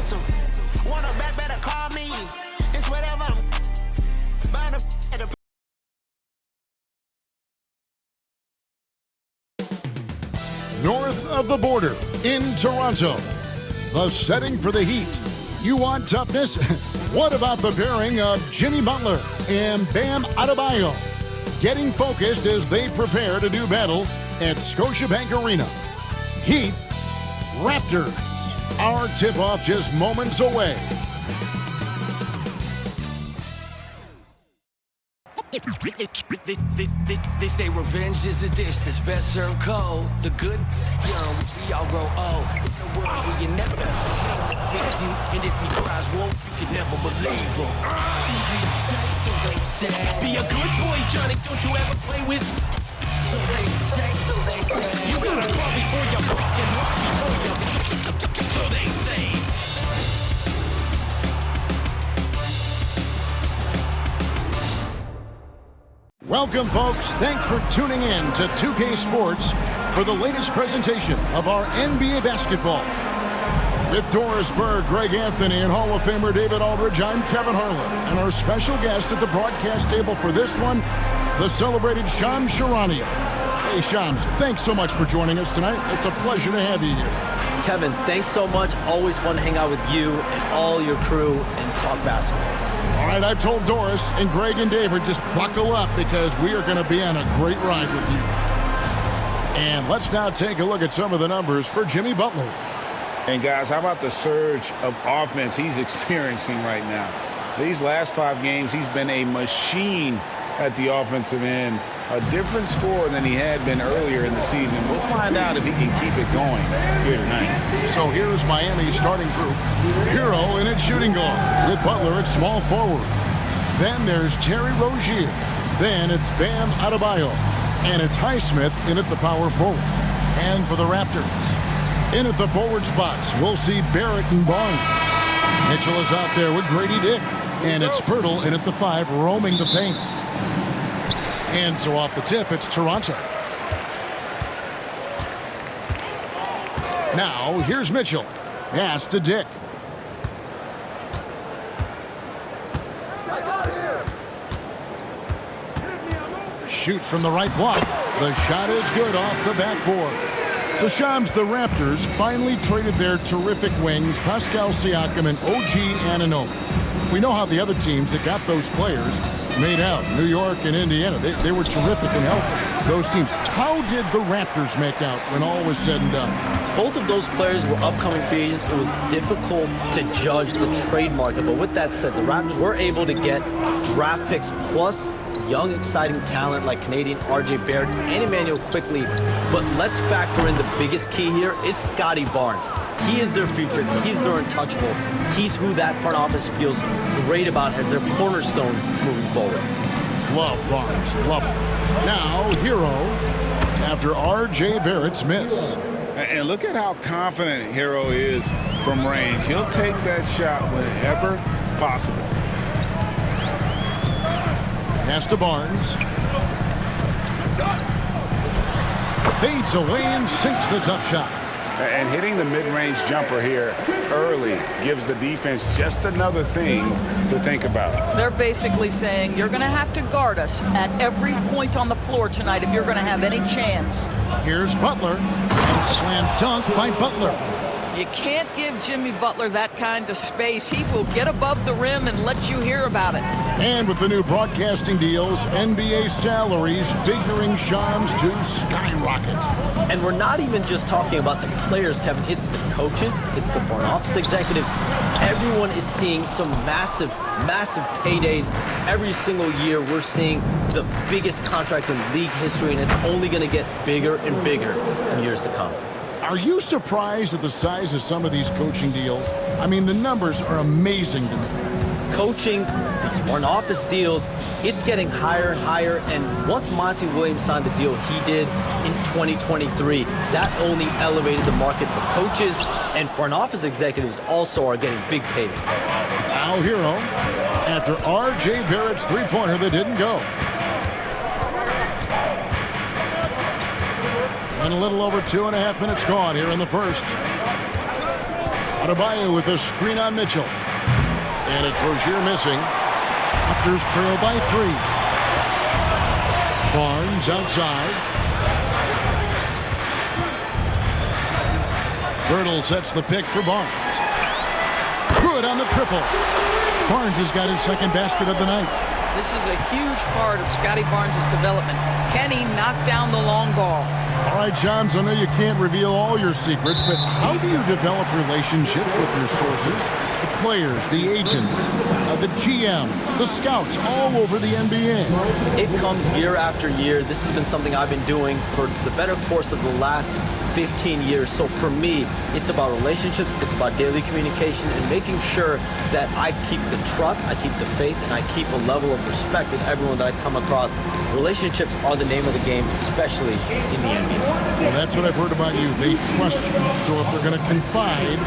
cancel. Want a back, better call me. It's whatever. Burn at the North of the border, in Toronto, the setting for the Heat. You want toughness? What about the pairing of Jimmy Butler and Bam Adebayo? Getting focused as they prepare to do battle at Scotiabank Arena. Heat, Raptors. Our tip-off just moments away. They say revenge is a dish that's best served cold. The good, young, we all grow old. In a world where you never defeat you, and if he cries wolf, you can never believe him. So they say. Be a good boy, Johnny. Don't you ever play with. So they say. You gotta crawl before you fucking walk before you. So they say. Welcome, folks. Thanks for tuning in to 2K Sports for the latest presentation of our NBA basketball. With Doris Berg, Greg Anthony, and Hall of Famer David Aldridge, I'm Kevin Harlan. And our special guest at the broadcast table for this one, the celebrated Shams Charania. Hey, Shams, thanks so much for joining us tonight. It's a pleasure to have you here. Kevin, thanks so much. Always fun to hang out with you and all your crew and talk basketball. All right, I've told Doris and Greg and David, just buckle up because we are going to be on a great ride with you. And let's now take a look at some of the numbers for Jimmy Butler. And guys, how about the surge of offense he's experiencing right now? These last 5 games, he's been a machine at the offensive end. A different score than he had been earlier in the season. We'll find out if he can keep it going here tonight. So here's Miami's starting group. Hero in at shooting guard, with Butler at small forward. Then there's Terry Rozier. Then it's Bam Adebayo. And it's Highsmith in at the power forward. And for the Raptors, in at the forward spots, we'll see Barrett and Barnes. Mitchell is out there with Grady Dick. And it's Pirtle in at the 5, roaming the paint. And so off the tip, it's Toronto. Now, here's Mitchell. Pass to Dick. Shoots from the right block. The shot is good off the backboard. So Shams, the Raptors finally traded their terrific wings, Pascal Siakam and OG Anunoby. We know how the other teams that got those players made out. New York and Indiana, they were terrific and healthy, those teams. How did the Raptors make out when all was said and done? Both of those players were upcoming free agents. It was difficult to judge the trade market. But with that said, the Raptors were able to get draft picks plus young, exciting talent like Canadian R.J. Barrett and Emmanuel Quickley. But let's factor in the biggest key here. It's Scotty Barnes. He is their future. He's their untouchable. He's who that front office feels great about as their cornerstone moving forward. Love Barnes. Love him. Now, Hero after R.J. Barrett's miss. And look at how confident Hero is from range. He'll take that shot whenever possible. Pass to Barnes. Fades away and sinks the tough shot. And hitting the mid-range jumper here early gives the defense just another thing to think about. They're basically saying you're going to have to guard us at every point on the floor tonight if you're going to have any chance. Here's Butler, and slam dunk by Butler. You can't give Jimmy Butler that kind of space. He will get above the rim and let you hear about it. And with the new broadcasting deals, NBA salaries figuring Shams to skyrocket. And we're not even just talking about the players, Kevin. It's the coaches. It's the front office executives. Everyone is seeing some massive, massive paydays. Every single year, we're seeing the biggest contract in league history, and it's only going to get bigger and bigger in years to come. Are you surprised at the size of some of these coaching deals? I mean, the numbers are amazing to me. Coaching, these front office deals, it's getting higher and higher. And once Monty Williams signed the deal he did in 2023, that only elevated the market for coaches, and front office executives also are getting big paydays. Now Hero, after R.J. Barrett's three-pointer that didn't go. And a little over 2.5 minutes gone here in the first. Adebayo with a screen on Mitchell. And it's Rozier missing. Raptors trail by 3. Barnes outside. Birtle sets the pick for Barnes. Good on the triple. Barnes has got his second basket of the night. This is a huge part of Scotty Barnes' development. Can he knock down the long ball? All right, Johns, I know you can't reveal all your secrets, but how do you develop relationships with your sources? The players, the agents, the GM, the scouts all over the NBA. It comes year after year. This has been something I've been doing for the better course of the last 15 years. So for me, it's about relationships, it's about daily communication and making sure that I keep the trust, I keep the faith, and I keep a level of respect with everyone that I come across. Relationships are the name of the game, especially in the NBA. Well, that's what I've heard about you. They trust you. So if they're going to confide,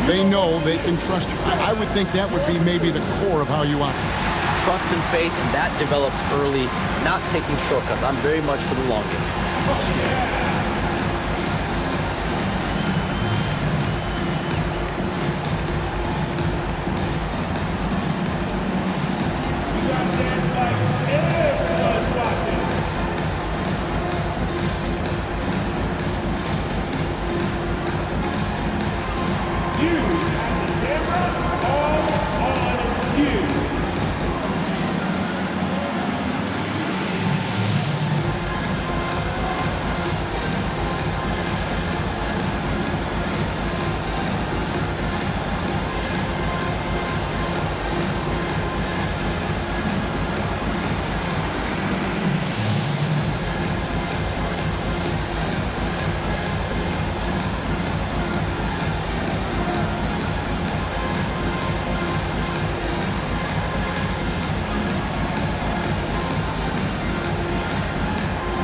they know they can trust you. I would think that would be maybe the core of how you operate. Trust and faith, and that develops early, not taking shortcuts. I'm very much for the long game.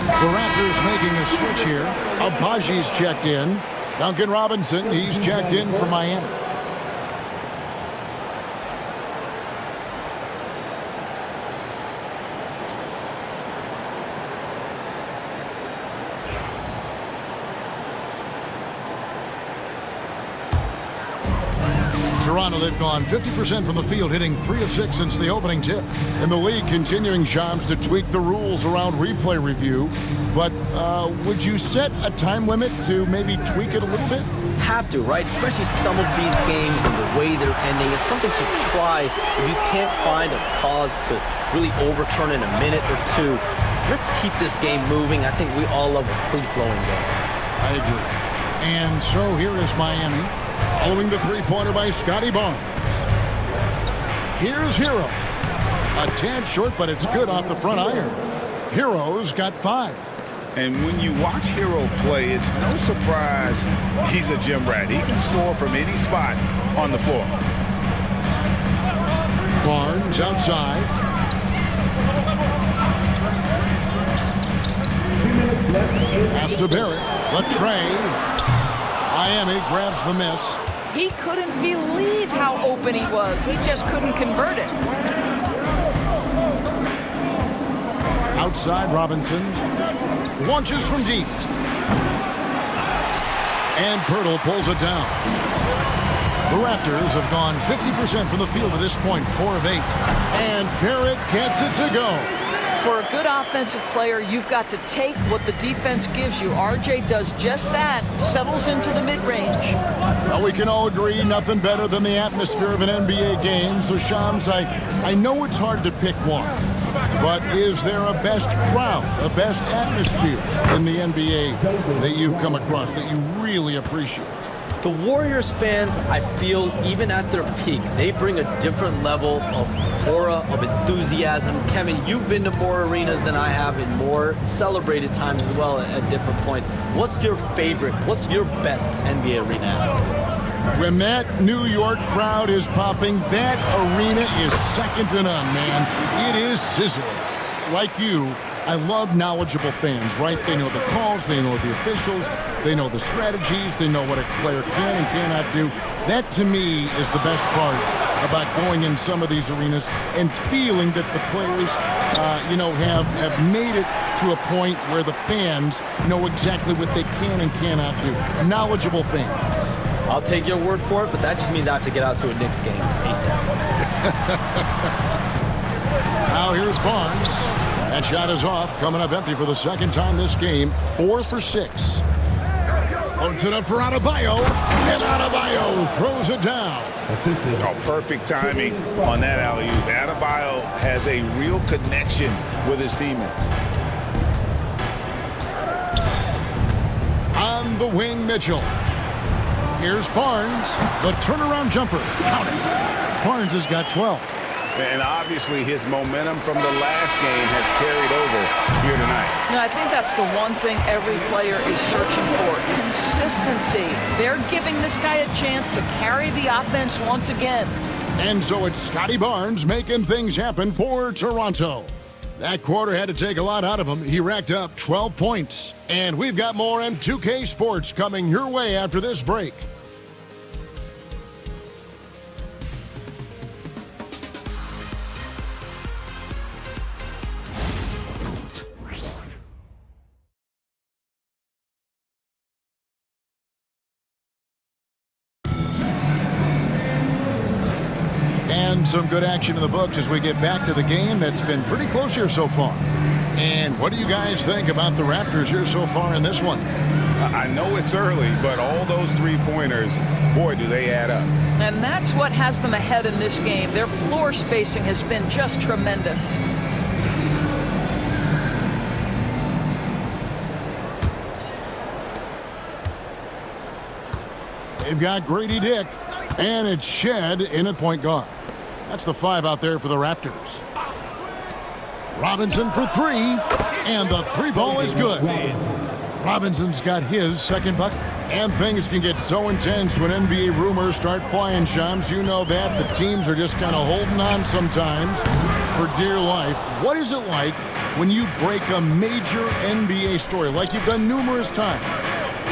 The Raptors making a switch here. Abaji's checked in. Duncan Robinson, he's checked in for Miami. Toronto, they've gone 50% from the field, hitting 3 of 6 since the opening tip. In the league, continuing jobs to tweak the rules around replay review. But would you set a time limit to maybe tweak it a little bit? Have to, right? Especially some of these games and the way they're ending. It's something to try. If you can't find a cause to really overturn in a minute or two, let's keep this game moving. I think we all love a free-flowing game. I agree. And so here is Miami, following the three-pointer by Scotty Barnes. Here's Hero. A tad short, but it's good off the front iron. Hero's got 5. And when you watch Hero play, it's no surprise he's a gym rat. He can score from any spot on the floor. Barnes outside. Pass to Barrett. Latrey. Miami grabs the miss. He couldn't believe how open he was. He just couldn't convert it. Outside, Robinson launches from deep. And Pirtle pulls it down. The Raptors have gone 50% from the field to this point, 4 of 8. And Barrett gets it to go. For a good offensive player, you've got to take what the defense gives you. RJ does just that, settles into the mid-range. Well, we can all agree nothing better than the atmosphere of an NBA game. So, Shams, I know it's hard to pick one. But is there a best crowd, a best atmosphere in the NBA that you've come across that you really appreciate? The Warriors fans, I feel, even at their peak, they bring a different level of aura, of enthusiasm. Kevin, you've been to more arenas than I have in more celebrated times as well at different points. What's your favorite, what's your best NBA arena atmosphere? When that New York crowd is popping, that arena is second to none, man. It is sizzling. Like you, I love knowledgeable fans, right? They know the calls, they know the officials, they know the strategies, they know what a player can and cannot do. That, to me, is the best part about going in some of these arenas and feeling that the players, have made it to a point where the fans know exactly what they can and cannot do. Knowledgeable fans. I'll take your word for it, but that just means I have to get out to a Knicks game ASAP. Now here's Barnes. That shot is off, coming up empty for the second time this game. 4 for 6. Loads it up for Adebayo, and Adebayo throws it down. Oh, perfect timing on that alley-oop. Adebayo has a real connection with his teammates. On the wing, Mitchell. Here's Barnes. The turnaround jumper. Count it. Barnes has got 12. And obviously his momentum from the last game has carried over here tonight. No, I think that's the one thing every player is searching for. Consistency. They're giving this guy a chance to carry the offense once again. And so it's Scotty Barnes making things happen for Toronto. That quarter had to take a lot out of him. He racked up 12 points. And we've got more M2K Sports coming your way after this break. And some good action in the books as we get back to the game that's been pretty close here so far. And what do you guys think about the Raptors here so far in this one? I know it's early, but all those three-pointers, boy, do they add up. And that's what has them ahead in this game. Their floor spacing has been just tremendous. They've got Grady Dick, and it's Shed in at point guard. That's the 5 out there for the Raptors. Robinson for 3, and the 3-ball is good. Robinson's got his second bucket. And things can get so intense when NBA rumors start flying, Shams. You know that. The teams are just kind of holding on sometimes for dear life. What is it like when you break a major NBA story, like you've done numerous times?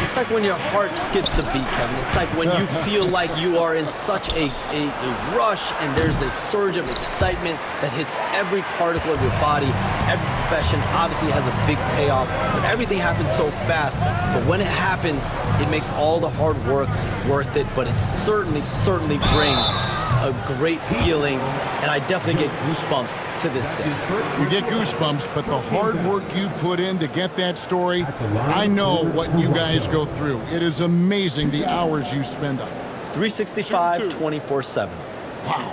It's like when your heart skips a beat, Kevin. It's like when you feel like you are in such a rush and there's a surge of excitement that hits every particle of your body. Every profession obviously has a big payoff, but everything happens so fast. But when it happens, it makes all the hard work worth it, but it certainly brings a great feeling, and I definitely get goosebumps to this day. You get goosebumps, but the hard work you put in to get that story, I know what you guys go through. It is amazing the hours you spend on it. 365, 24/7. Wow.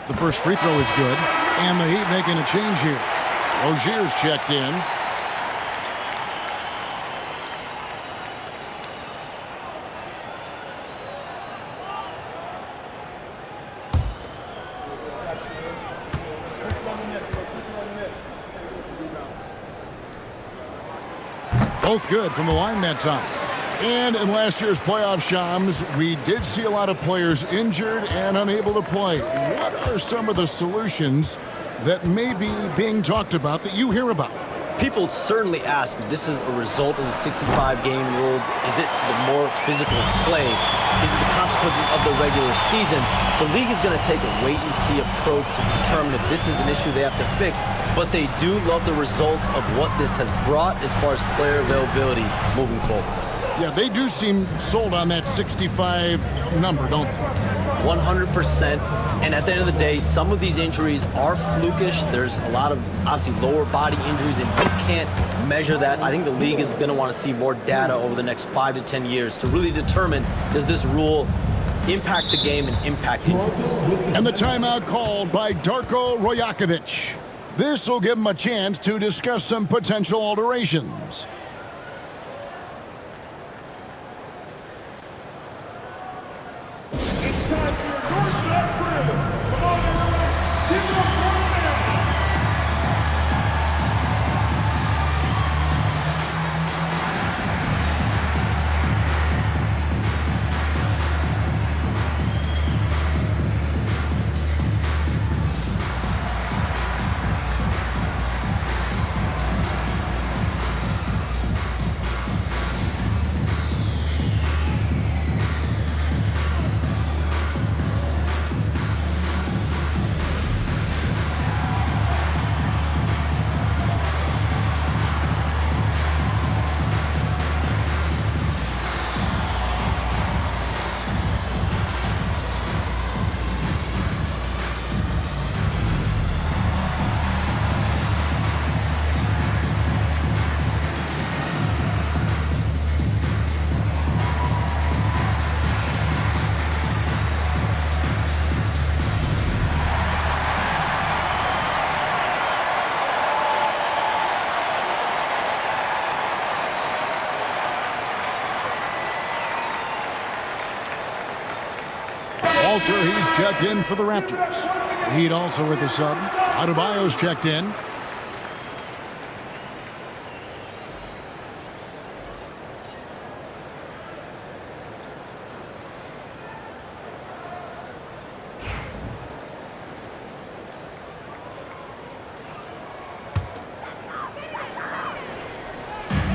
The first free throw is good, and the Heat making a change here. Rozier's checked in. Both good from the line that time. And in last year's playoff, Shams, we did see a lot of players injured and unable to play. What are some of the solutions that may be being talked about that you hear about? People certainly ask if this is a result of the 65-game rule. Is it the more physical play? Is it the consequences of the regular season? The league is going to take a wait-and-see approach to determine if this is an issue they have to fix, but they do love the results of what this has brought as far as player availability moving forward. Yeah, they do seem sold on that 65 number, don't they? 100%. And at the end of the day, some of these injuries are flukish. There's a lot of, obviously, lower body injuries, and you can't measure that. I think the league is going to want to see more data over the next 5 to 10 years to really determine, does this rule impact the game and impact injuries? And the timeout called by Darko Rojakovic. This will give him a chance to discuss some potential alterations. Walter, he's checked in for the Raptors. Heat also with the sub. Adebayo's checked in.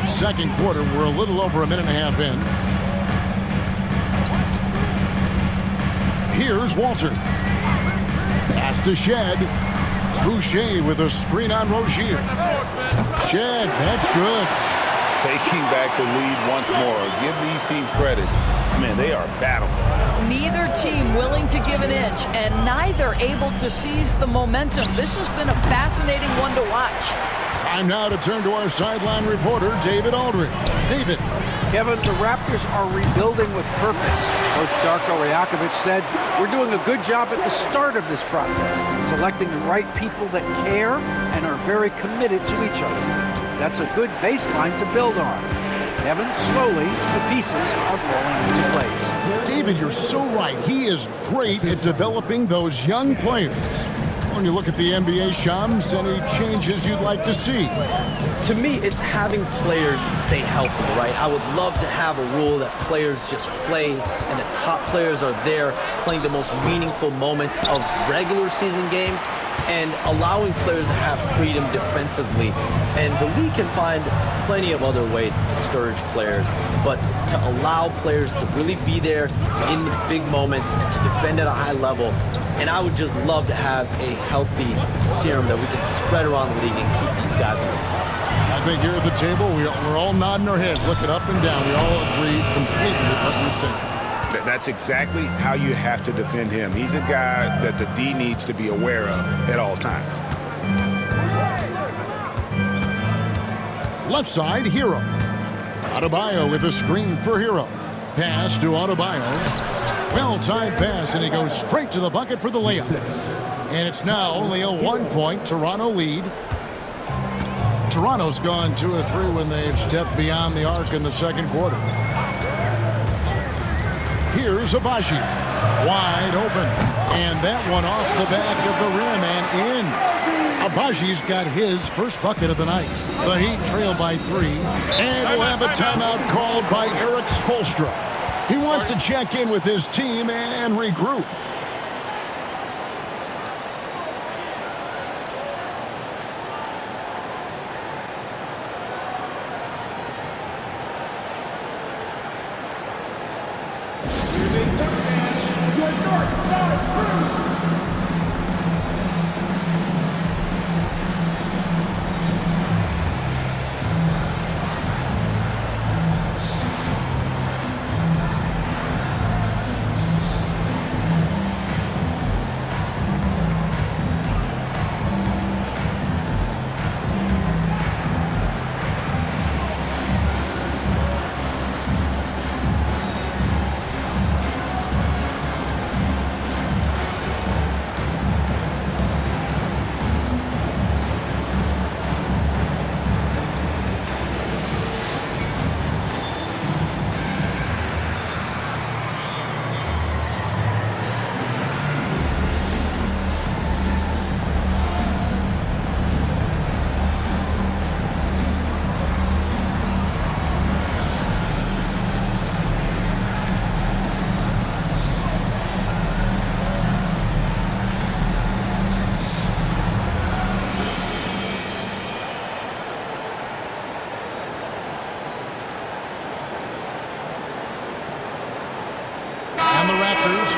Second quarter, we're a little over a minute and a half in. Here's Walter. Pass to Shed. Boucher with a screen on Rozier. Shed, that's good. Taking back the lead once more. Give these teams credit. Man, they are battling. Neither team willing to give an inch, and neither able to seize the momentum. This has been a fascinating one to watch. Time now to turn to our sideline reporter, David Aldridge. David. Kevin, the Raptors are rebuilding with purpose. Coach Darko Rajakovic said, we're doing a good job at the start of this process, selecting the right people that care and are very committed to each other. That's a good baseline to build on. Kevin, slowly, the pieces are falling into place. David, you're so right. He is great at developing those young players. When you look at the NBA, Shams, any changes you'd like to see? To me, it's having players stay healthy, right? I would love to have a rule that players just play and the top players are there playing the most meaningful moments of regular season games and allowing players to have freedom defensively. And the league can find plenty of other ways to discourage players, but to allow players to really be there in the big moments, to defend at a high level. And I would just love to have a healthy serum that we can spread around the league and keep these guys in the top. I think here at the table, we're all nodding our heads, looking up and down. We all agree completely with what you're saying. That's exactly how you have to defend him. He's a guy that the D needs to be aware of at all times. Left side, Hero. Adebayo with a screen for Hero. Pass to Adebayo. Well-timed pass, and he goes straight to the bucket for the layup. And it's now only a 1-point Toronto lead. Toronto's gone 2 of 3 when they've stepped beyond the arc in the second quarter. Here's Abaji, wide open, and that one off the back of the rim and in. Abaji's got his first bucket of the night. The Heat trail by 3, and we'll have a timeout called by Eric Spoelstra. He wants to check in with his team and regroup.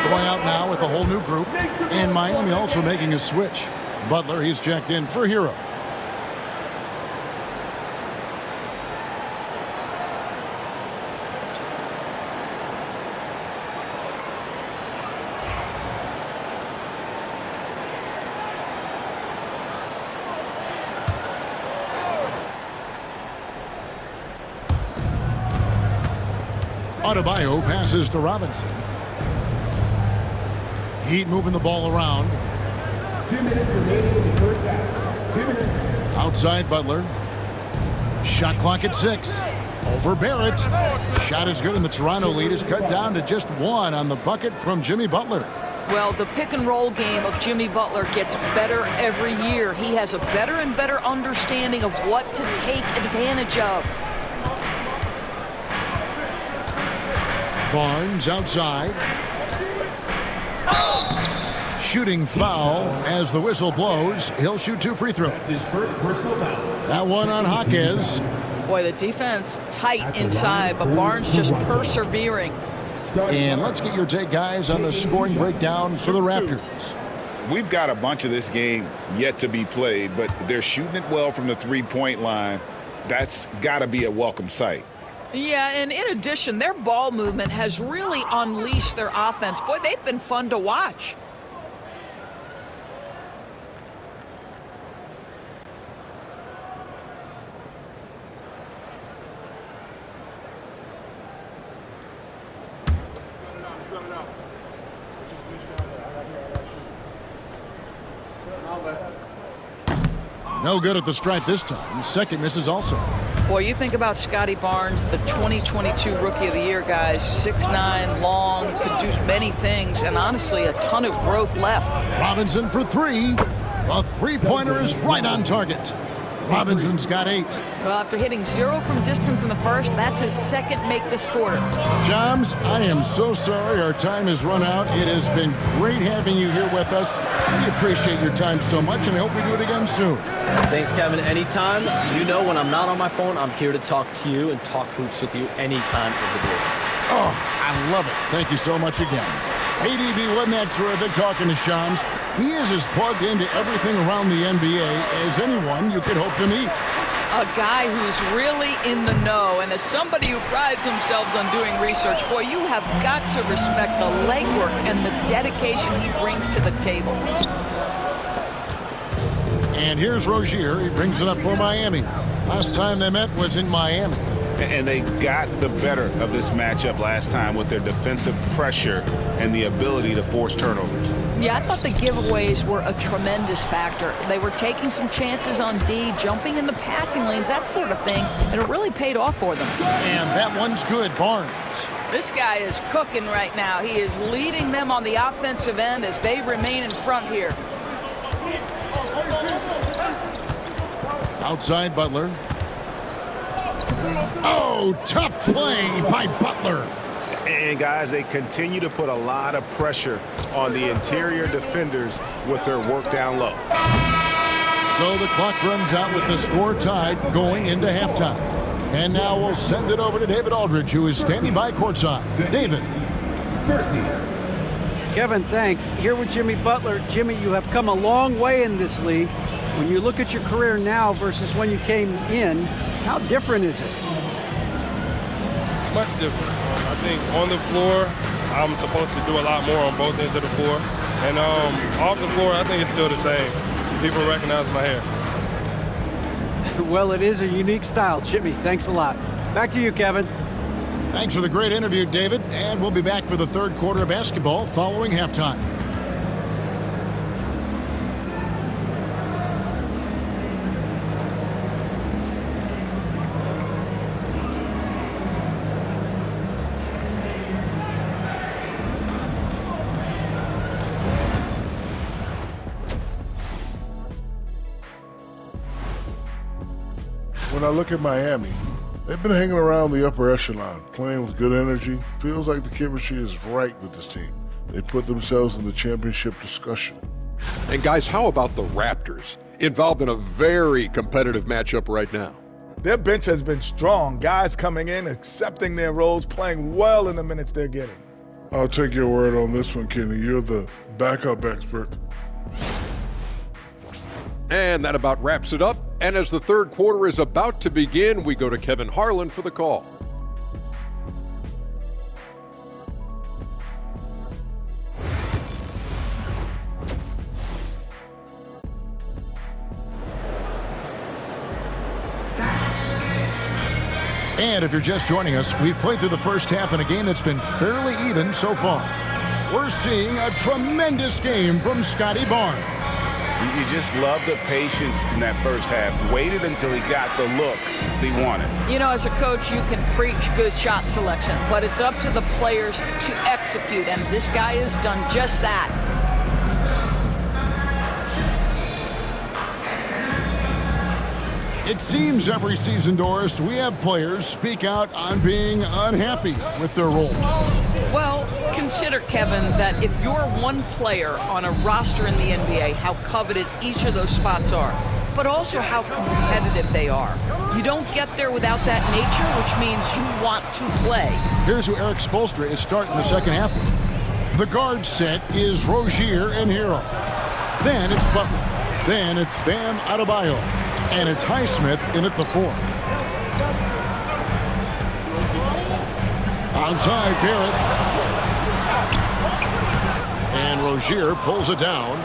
Going out now with a whole new group, and Miami also making a switch. Butler, he's checked in for Hero. Adebayo passes to Robinson. Heat moving the ball around. 2 minutes remaining in the first half. 2 minutes. Outside Butler. Shot clock at 6. Over Barrett. Shot is good, and the Toronto lead is cut down to just 1 on the bucket from Jimmy Butler. Well, the pick and roll game of Jimmy Butler gets better every year. He has a better and better understanding of what to take advantage of. Barnes outside. Shooting foul as the whistle blows. He'll shoot 2 free throws. His first personal foul. That one on Jaquez. Boy, the defense tight inside, but Barnes just persevering. And let's get your take, guys, on the scoring breakdown for the Raptors. We've got a bunch of this game yet to be played, but they're shooting it well from the three-point line. That's got to be a welcome sight. Yeah, and in addition, their ball movement has really unleashed their offense. Boy, they've been fun to watch. No good at the stripe this time. Second misses also. Boy, you think about Scotty Barnes, the 2022 Rookie of the Year, guys. 6'9", long, could do many things, and honestly, a ton of growth left. Robinson for 3. A three-pointer is right on target. Robinson's got 8. Well, after hitting 0 from distance in the first, that's his second make this quarter. Shams, I am so sorry our time has run out. It has been great having you here with us. We appreciate your time so much, and I hope we do it again soon. Thanks, Kevin. Anytime. You know when I'm not on my phone, I'm here to talk to you and talk hoops with you anytime of the day. Oh, I love it. Thank you so much again. ADB, wasn't that terrific talking to Shams? He is as plugged into everything around the NBA as anyone you could hope to meet. A guy who's really in the know, and as somebody who prides themselves on doing research, boy, you have got to respect the legwork and the dedication he brings to the table. And here's Rozier. He brings it up for Miami. Last time they met was in Miami. And they got the better of this matchup last time with their defensive pressure and the ability to force turnovers. Yeah, I thought the giveaways were a tremendous factor. They were taking some chances on D, jumping in the passing lanes, that sort of thing, and it really paid off for them. And that one's good, Barnes. This guy is cooking right now. He is leading them on the offensive end as they remain in front here. Outside Butler. Oh, tough play by Butler. And guys, they continue to put a lot of pressure on the interior defenders with their work down low. So the clock runs out with the score tied going into halftime. And now we'll send it over to David Aldridge, who is standing by courtside. David. Kevin, thanks. Here with Jimmy Butler. Jimmy, you have come a long way in this league. When you look at your career now versus when you came in, how different is it? Much different. I think on the floor, I'm supposed to do a lot more on both ends of the floor. And off the floor, I think it's still the same. People recognize my hair. Well, it is a unique style, Jimmy. Thanks a lot. Back to you, Kevin. Thanks for the great interview, David. And we'll be back for the third quarter of basketball following halftime. When I look at Miami, they've been hanging around the upper echelon, playing with good energy. Feels like the chemistry is right with this team. They put themselves in the championship discussion. And guys, how about the Raptors? Involved in a very competitive matchup right now. Their bench has been strong. Guys coming in, accepting their roles, playing well in the minutes they're getting. I'll take your word on this one, Kenny. You're the backup expert. And that about wraps it up. And as the third quarter is about to begin, we go to Kevin Harlan for the call. And if you're just joining us, we've played through the first half in a game that's been fairly even so far. We're seeing a tremendous game from Scotty Barnes. You just love the patience in that first half. Waited until he got the look he wanted. You know, as a coach, you can preach good shot selection, but it's up to the players to execute, and this guy has done just that. It seems every season, Doris, we have players speak out on being unhappy with their role. Well, consider, Kevin, that if you're one player on a roster in the NBA, how coveted each of those spots are, but also how competitive they are. You don't get there without that nature, which means you want to play. Here's who Eric Spoelstra is starting the second half with. The guard set is Rozier and Hero. Then it's Butler. Then it's Bam Adebayo. And it's Highsmith in at the 4. Outside, Barrett. And Rozier pulls it down.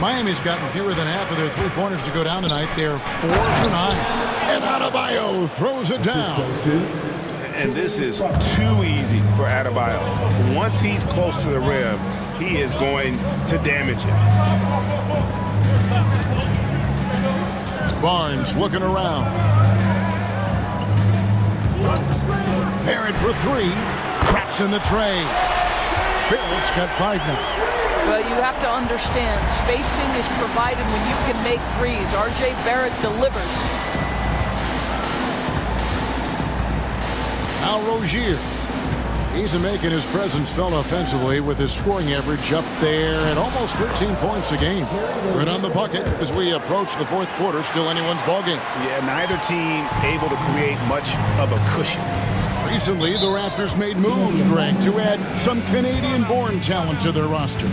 Miami's gotten fewer than half of their three-pointers to go down tonight. They're 4 for 9. And Adebayo throws it down. And this is too easy for Adebayo. Once he's close to the rim, he is going to damage it. Barnes looking around. Barrett for 3. Traps in the tray. Barrett's got 5 now. Well, you have to understand, spacing is provided when you can make threes. R.J. Barrett delivers. Now Rozier. He's making his presence felt offensively with his scoring average up there at almost 13 points a game. Right on the bucket as we approach the fourth quarter. Still anyone's ballgame. Yeah, neither team able to create much of a cushion. Recently, the Raptors made moves, Greg, to add some Canadian-born talent to their roster.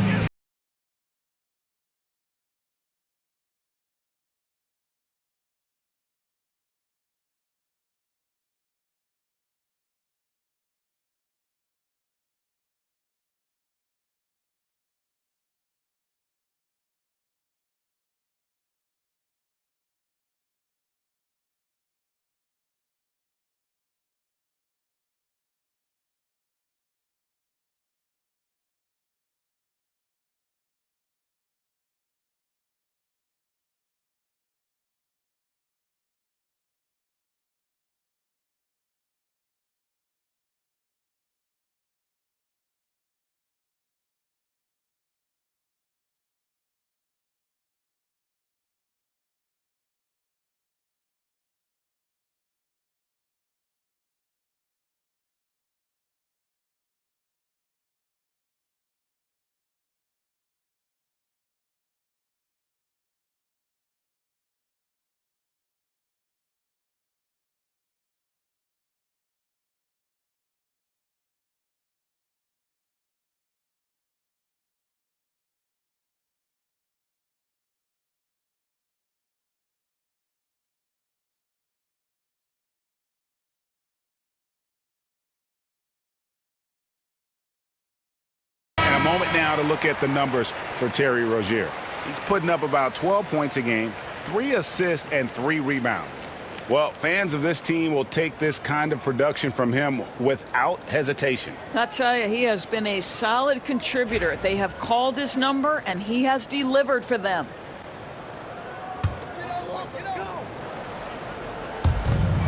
A moment now to look at the numbers for Terry Rozier. He's putting up about 12 points a game, 3 assists, and 3 rebounds. Well, fans of this team will take this kind of production from him without hesitation. I tell you, he has been a solid contributor. They have called his number, and he has delivered for them.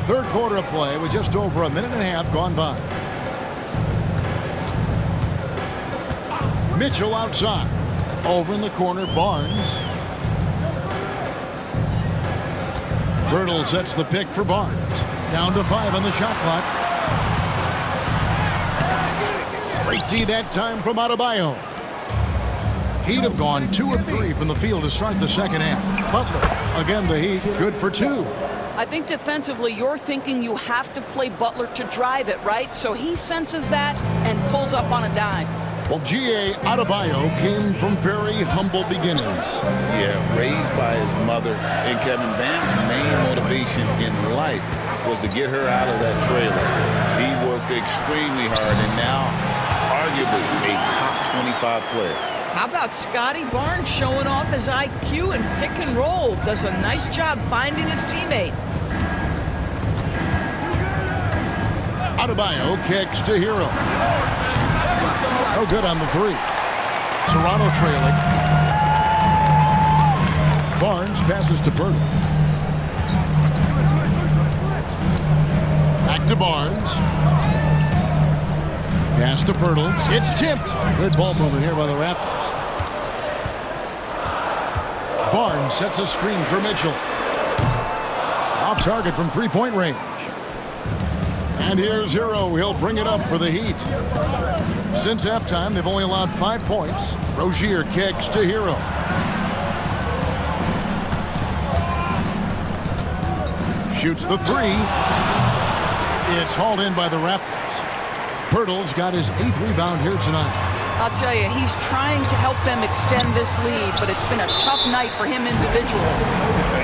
Third quarter of play with just over a minute and a half gone by. Mitchell outside. Over in the corner, Barnes. Bertle sets the pick for Barnes. Down to 5 on the shot clock. Great D that time from Adebayo. Heat have gone 2 of 3 from the field to start the second half. Butler, again the Heat, good for 2. I think defensively, you're thinking you have to play Butler to drive it, right? So he senses that and pulls up on a dime. Well, G.A. Adebayo came from very humble beginnings. Yeah, raised by his mother. And Kevin, Bam's main motivation in life was to get her out of that trailer. He worked extremely hard and now arguably a top 25 player. How about Scotty Barnes showing off his IQ and pick and roll? Does a nice job finding his teammate. Adebayo kicks to Hero. No good on the 3. Toronto trailing. Barnes passes to Pirtle. Back to Barnes. Pass to Pirtle. It's tipped. Good ball movement here by the Raptors. Barnes sets a screen for Mitchell. Off target from three-point range. And here's Hero. He'll bring it up for the Heat. Since halftime, they've only allowed 5 points. Rozier kicks to Hero. Shoots the three. It's hauled in by the Raptors. Pirtle's got his 8th rebound here tonight. I'll tell you, he's trying to help them extend this lead, but it's been a tough night for him individually.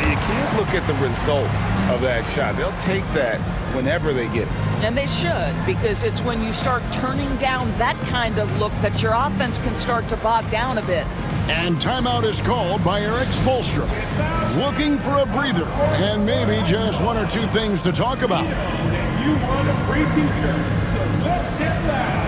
You can't look at the result of that shot. They'll take that whenever they get it. And they should, because it's when you start turning down that kind of look that your offense can start to bog down a bit. And timeout is called by Eric Spoelstra. Looking for a breather and maybe just 1 or 2 things to talk about. You won a free t-shirt, so let's get loud.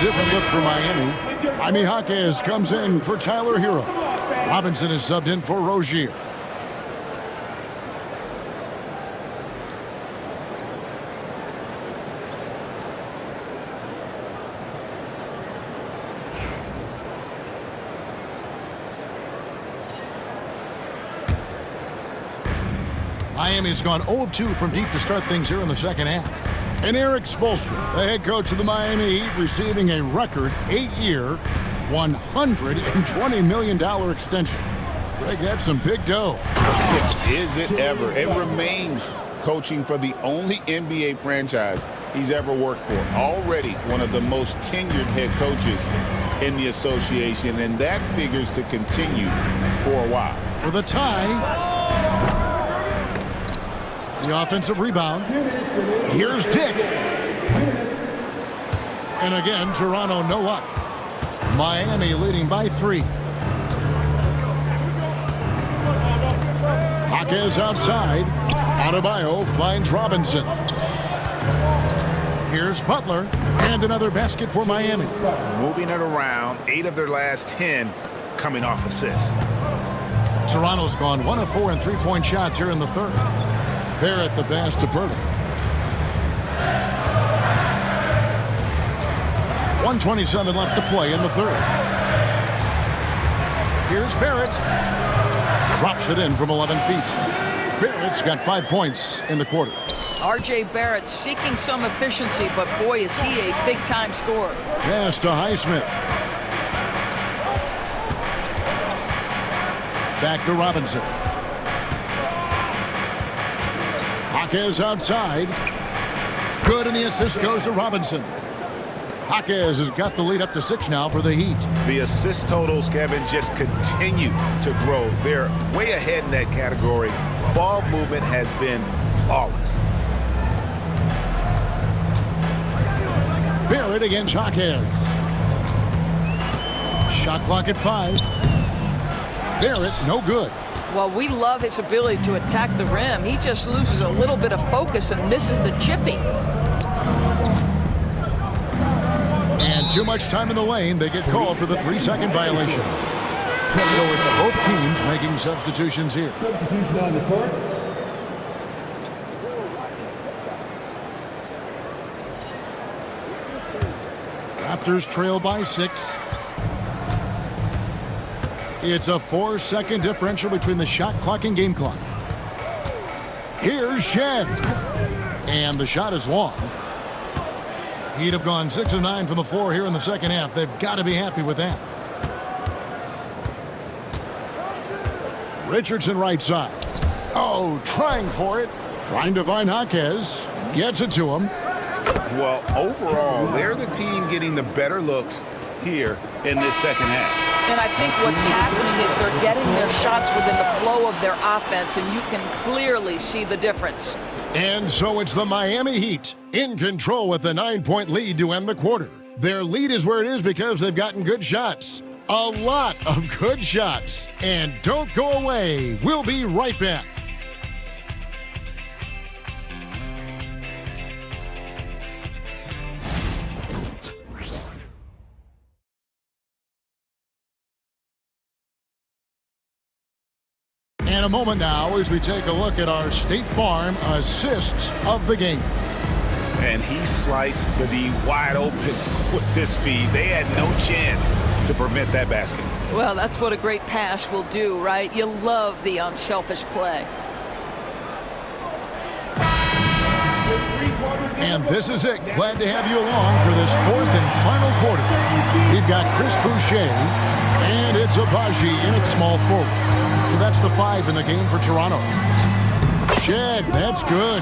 Different look for Miami. Jaime Jaquez comes in for Tyler Hero. Robinson is subbed in for Rozier. Miami's gone 0 of 2 from deep to start things here in the second half. And Eric Spoelstra, the head coach of the Miami Heat, receiving a record 8-year, $120 million extension. Greg, that's some big dough. Is it ever? It remains coaching for the only NBA franchise he's ever worked for. Already one of the most tenured head coaches in the association, and that figures to continue for a while. For the tie. The offensive rebound. Here's Dick. And again, Toronto no luck. Miami leading by 3. Jaquez outside. Adebayo finds Robinson. Here's Butler. And another basket for Miami. Moving it around, 8 of their last 10 coming off assists. Toronto's gone 1 of 4 in 3-point shots here in the third. Barrett the pass to Pirtle. 1:27 left to play in the third. Here's Barrett. Drops it in from 11 feet. Barrett's got 5 points in the quarter. R.J. Barrett seeking some efficiency, but boy, is he a big-time scorer. Pass to Highsmith. Back to Robinson. Jaquez outside. Good, and the assist goes to Robinson. Jaquez has got the lead up to 6 now for the Heat. The assist totals, Kevin, just continue to grow. They're way ahead in that category. Ball movement has been flawless. Barrett against Jaquez. Shot clock at 5. Barrett, no good. Well, we love his ability to attack the rim. He just loses a little bit of focus and misses the chipping. And too much time in the lane. They get called for the 3-second violation. So it's both teams making substitutions here. Substitution on the court. Raptors trail by 6. It's a 4-second differential between the shot clock and game clock. Here's Shed. And the shot is long. He'd have gone 6 of 9 from the floor here in the second half. They've got to be happy with that. Richardson right side. Oh, trying for it. Trying to find Jaquez. Gets it to him. Well, overall, they're the team getting the better looks here in this second half. And I think what's happening is they're getting their shots within the flow of their offense, and you can clearly see the difference. And so it's the Miami Heat in control with a 9-point lead to end the quarter. Their lead is where it is because they've gotten good shots. A lot of good shots. And don't go away. We'll be right back. And a moment now as we take a look at our State Farm assists of the game. And he sliced the D wide open with this feed. They had no chance to prevent that basket. Well, that's what a great pass will do, right? You love the unselfish play. And this is it. Glad to have you along for this fourth and final quarter. We've got Chris Boucher, and it's Abaji in at small forward. So that's the 5 in the game for Toronto. Shed, that's good.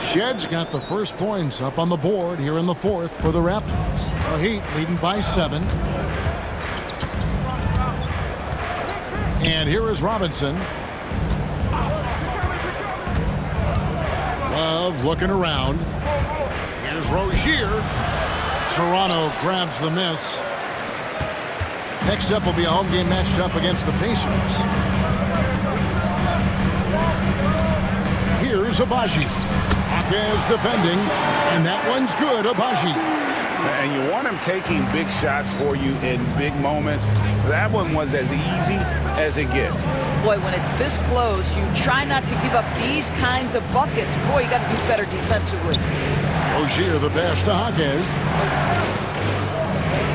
Shed's got the first points up on the board here in the fourth for the Raptors. The Heat leading by 7. And here is Robinson. Love looking around. Here's Rozier. Toronto grabs the miss. Next up will be a home game matched up against the Pacers. Here's Abaji. Jaquez defending, and that one's good, Abaji. And you want him taking big shots for you in big moments. That one was as easy as it gets. Boy, when it's this close, you try not to give up these kinds of buckets. Boy, you got to do better defensively. Rozier the pass to Jaquez.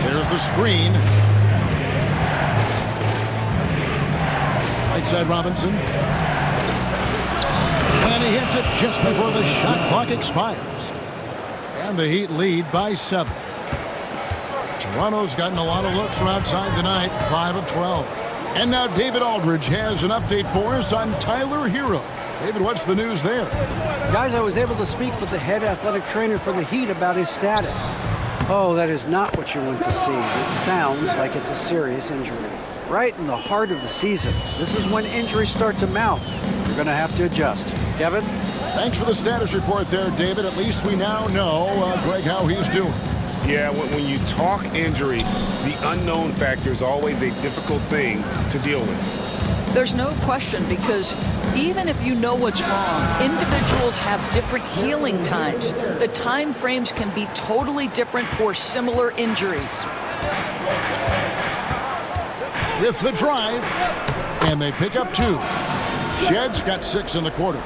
There's the screen. Right side Robinson. And he hits it just before the shot clock expires. And the Heat lead by 7. Toronto's gotten a lot of looks from outside tonight, 5 of 12. And now David Aldridge has an update for us on Tyler Hero. David, what's the news there? Guys, I was able to speak with the head athletic trainer for the Heat about his status. Oh, that is not what you want to see. It sounds like it's a serious injury. Right in the heart of the season. This is when injuries start to mount. You're going to have to adjust. Kevin? Thanks for the status report there, David. At least we now know, Greg, how he's doing. Yeah, when you talk injury, the unknown factor is always a difficult thing to deal with. There's no question, because even if you know what's wrong, individuals have different healing times. The time frames can be totally different for similar injuries. With the drive, and they pick up 2. Shed's got 6 in the quarter.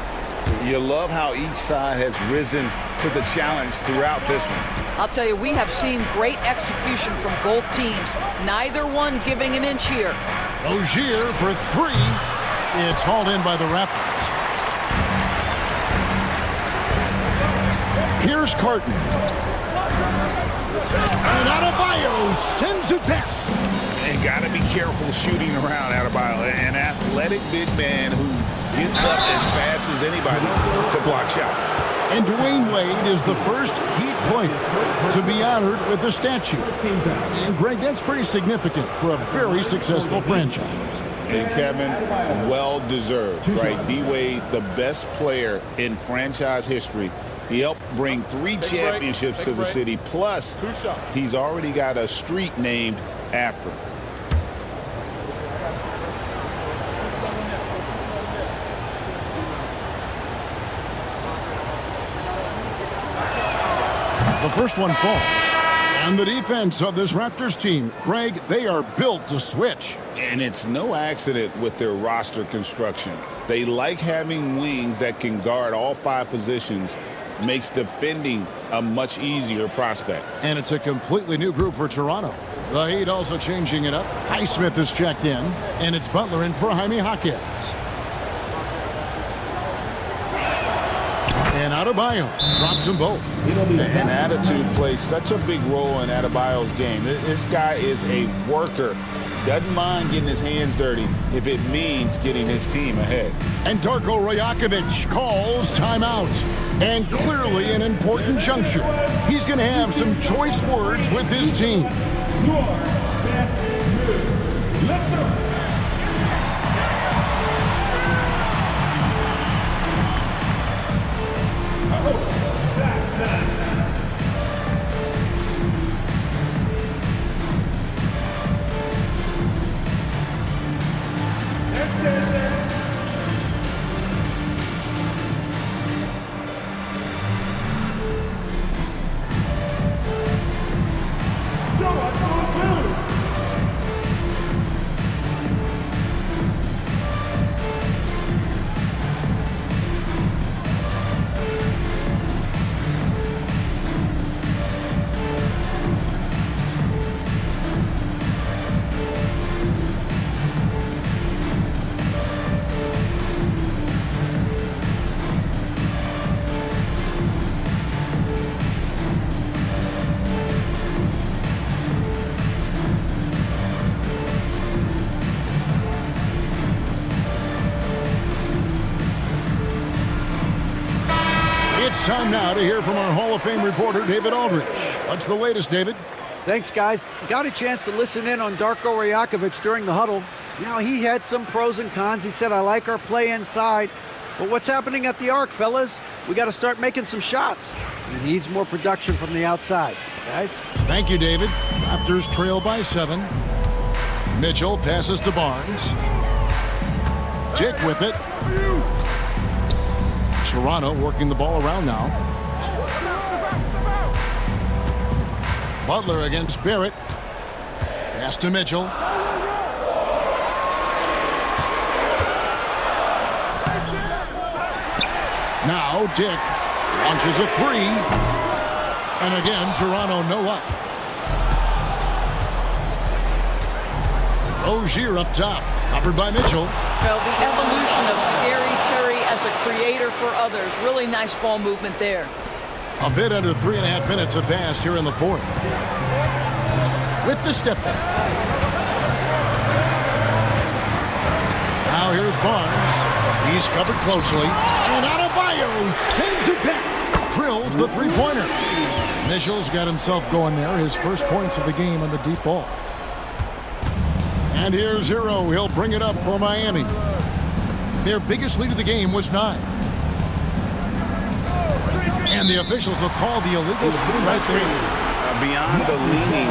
You love how each side has risen to the challenge throughout this one. I'll tell you, we have seen great execution from both teams. Neither one giving an inch here. Rozier for 3. It's hauled in by the Raptors. Here's Carton. And Adebayo sends it back. And got to be careful shooting around Adebayo. An athletic big man who gets up as fast as anybody to block shots. And Dwayne Wade is the first Heat player to be honored with a statue. And Greg, that's pretty significant for a very successful franchise. And Kevin, well deserved, right? D-Wade, the best player in franchise history. He helped bring 3 championships to the city. Plus, he's already got a street named after him. The first one falls. And the defense of this Raptors team, Greg, they are built to switch. And it's no accident with their roster construction. They like having wings that can guard all 5 positions. Makes defending a much easier prospect. And it's a completely new group for Toronto. The Heat also changing it up. Highsmith is checked in, and it's Butler in for Jaime Jaquez. And Adebayo drops them both. And attitude plays such a big role in Adebayo's game. This guy is a worker. Doesn't mind getting his hands dirty if it means getting his team ahead. And Darko Rajakovic calls timeout. And clearly an important juncture. He's going to have some choice words with his team. Your best move. Let's go. It's time now to hear from our Hall of Fame reporter, David Aldridge. What's the latest, David? Thanks, guys. Got a chance to listen in on Darko Rajakovic during the huddle. You know, he had some pros and cons. He said, I like our play inside. But what's happening at the arc, fellas? We got to start making some shots. He needs more production from the outside. Guys? Thank you, David. Raptors trail by 7. Mitchell passes to Barnes. Tick with it. Toronto working the ball around now. Butler against Barrett. Pass to Mitchell. Now Dick launches a 3. And again, Toronto no up. Rozier up top, covered by Mitchell. Well, the evolution of Scary Terry as a creator for others. Really nice ball movement there. A bit under 3.5 minutes have passed here in the fourth. With the step back. Now here's Barnes. He's covered closely. And Adebayo sends it back. Drills the three-pointer. Mitchell's got himself going there. His first points of the game on the deep ball. And here's Hero. He'll bring it up for Miami. Their biggest lead of the game was 9. And the officials will call the illegal screen right there. Beyond the leaning,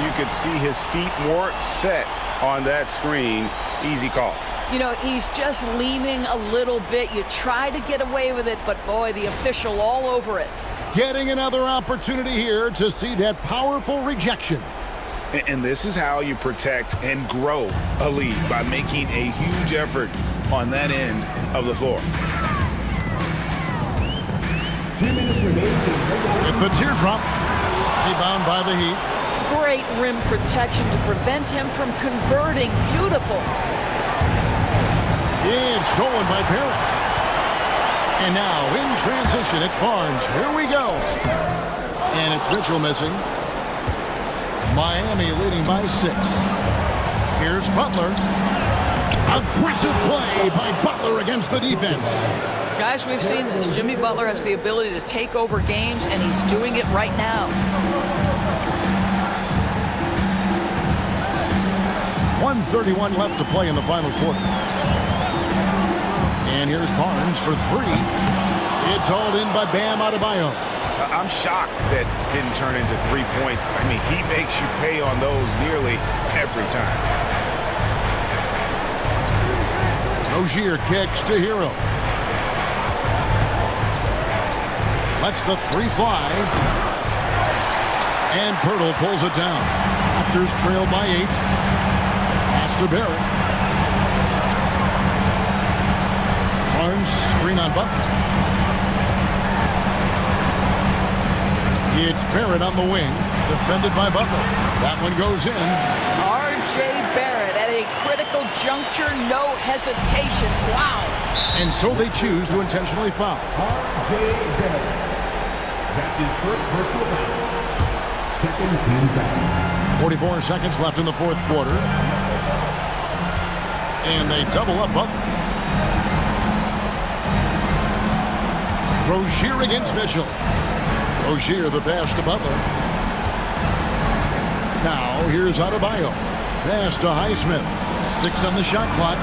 you could see his feet weren't set on that screen. Easy call. You know, he's just leaning a little bit. You try to get away with it, but boy, the official all over it. Getting another opportunity here to see that powerful rejection. And this is how you protect and grow a lead, by making a huge effort on that end of the floor. 2 minutes remaining. With the teardrop, rebound by the Heat. Great rim protection to prevent him from converting. Beautiful. It's stolen by Barrett. And now in transition, it's Barnes. Here we go. And it's Mitchell missing. Miami leading by 6. Here's Butler. Aggressive play by Butler against the defense. Guys, we've seen this. Jimmy Butler has the ability to take over games, and he's doing it right now. 1:31 left to play in the final quarter. And here's Barnes for 3. It's hauled in by Bam Adebayo. I'm shocked that didn't turn into 3 points. I mean, he makes you pay on those nearly every time. Rozier kicks to Hero. Lets the 3 fly. And Pirtle pulls it down. Raptors trail by 8. Pass to Barrett. Barnes screen on Butler. It's Barrett on the wing, defended by Butler. That one goes in. R.J. Barrett at a critical juncture, no hesitation. Wow. And so they choose to intentionally foul. R.J. Barrett. That's his first personal foul. Second team foul. 44 seconds left in the fourth quarter. And they double up Butler. Rozier against Mitchell. Rozier the pass to Butler. Now here's Adebayo. Pass to Highsmith. 6 on the shot clock.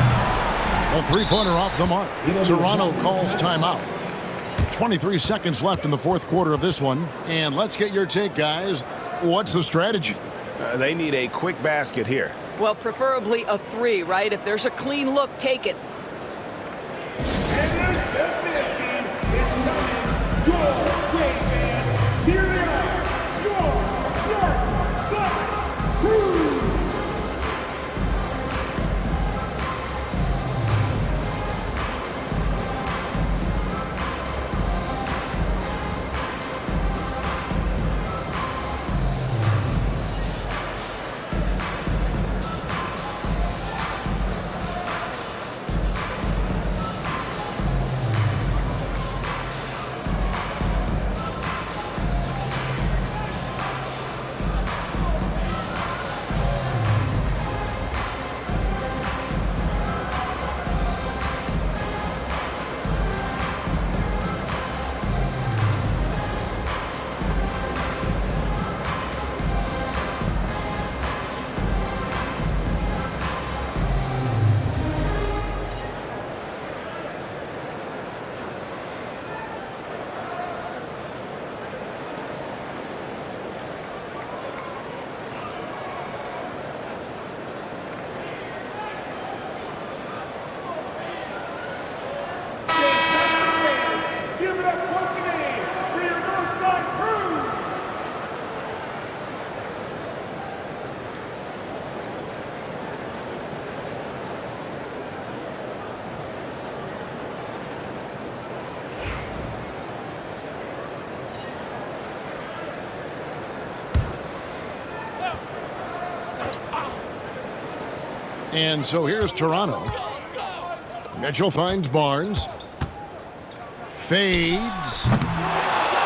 A three-pointer off the mark. Toronto calls timeout. 23 seconds left in the fourth quarter of this one. And let's get your take, guys. What's the strategy? They need a quick basket here. Well, preferably a 3, right? If there's a clean look, take it. Here they are, your crew. Give it up once again for your Northside crew. And so here's Toronto. Mitchell finds Barnes. Fades.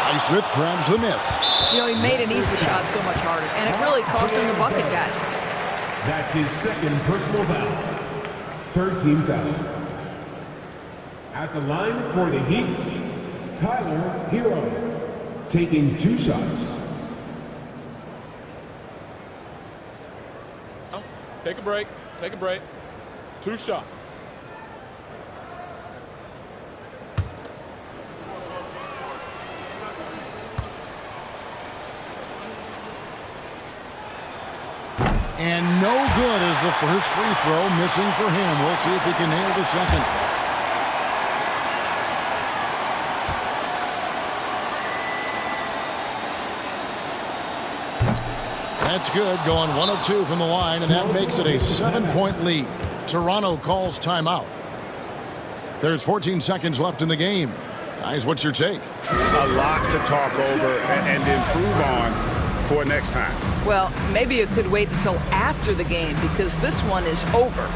Highsmith grabs the miss. You know, he made an easy shot so much harder, and it really cost him the bucket, guys. That's his second personal foul. Third team foul. At the line for the Heat, Tyler Hero, taking 2 shots. Take a break. Take a break. 2 shots. And no good as the first free throw missing for him. We'll see if he can nail the second. That's good, going 1 of 2 from the line, and that makes it a 7-point lead. Toronto calls timeout. There's 14 seconds left in the game. Guys, what's your take? A lot to talk over and improve on for next time. Well, maybe it could wait until after the game because this one is over.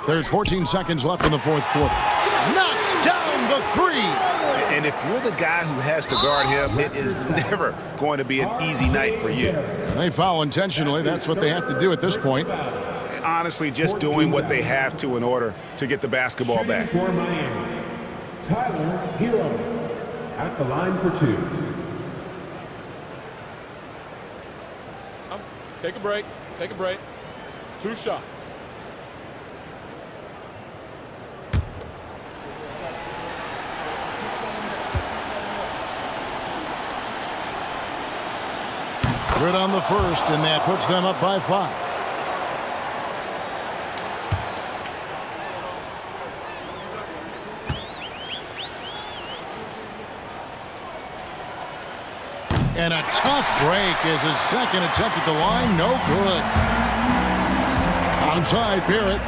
There's 14 seconds left in the fourth quarter. Knocks down the three. And if you're the guy who has to guard him, it is never going to be an easy night for you. They foul intentionally. That's what they have to do at this point. Honestly, just doing what they have to in order to get the basketball back. For Miami, Tyler Hero at the line for 2. Take a break. Take a break. 2 shots. Good on the first, and that puts them up by 5. And a tough break is his second attempt at the line. No good. Onside, Barrett.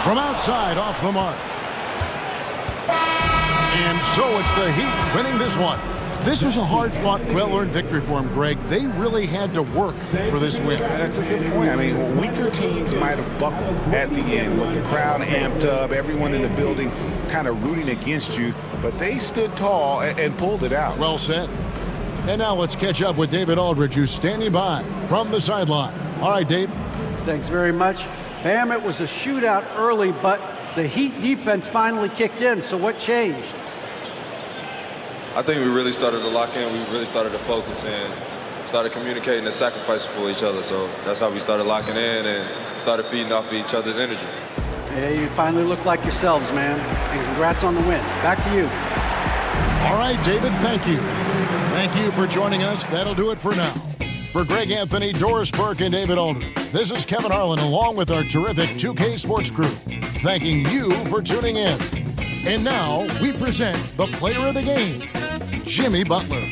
From outside, off the mark. And so it's the Heat winning this one. This was a hard-fought, well-earned victory for him, Greg. They really had to work for this win. That's a good point. I mean, weaker teams might have buckled at the end with the crowd amped up, everyone in the building kind of rooting against you, but they stood tall and pulled it out. Well said. And now let's catch up with David Aldridge, who's standing by from the sideline. All right, Dave. Thanks very much. Bam, it was a shootout early, but the Heat defense finally kicked in, so what changed? I think we really started to lock in. We really started to focus and started communicating and sacrificing for each other. So that's how we started locking in and started feeding off of each other's energy. Yeah, you finally look like yourselves, man. And congrats on the win. Back to you. All right, David, thank you. Thank you for joining us. That'll do it for now. For Greg Anthony, Doris Burke, and David Aldridge, this is Kevin Harlan along with our terrific 2K Sports crew, thanking you for tuning in. And now we present the player of the game, Jimmy Butler.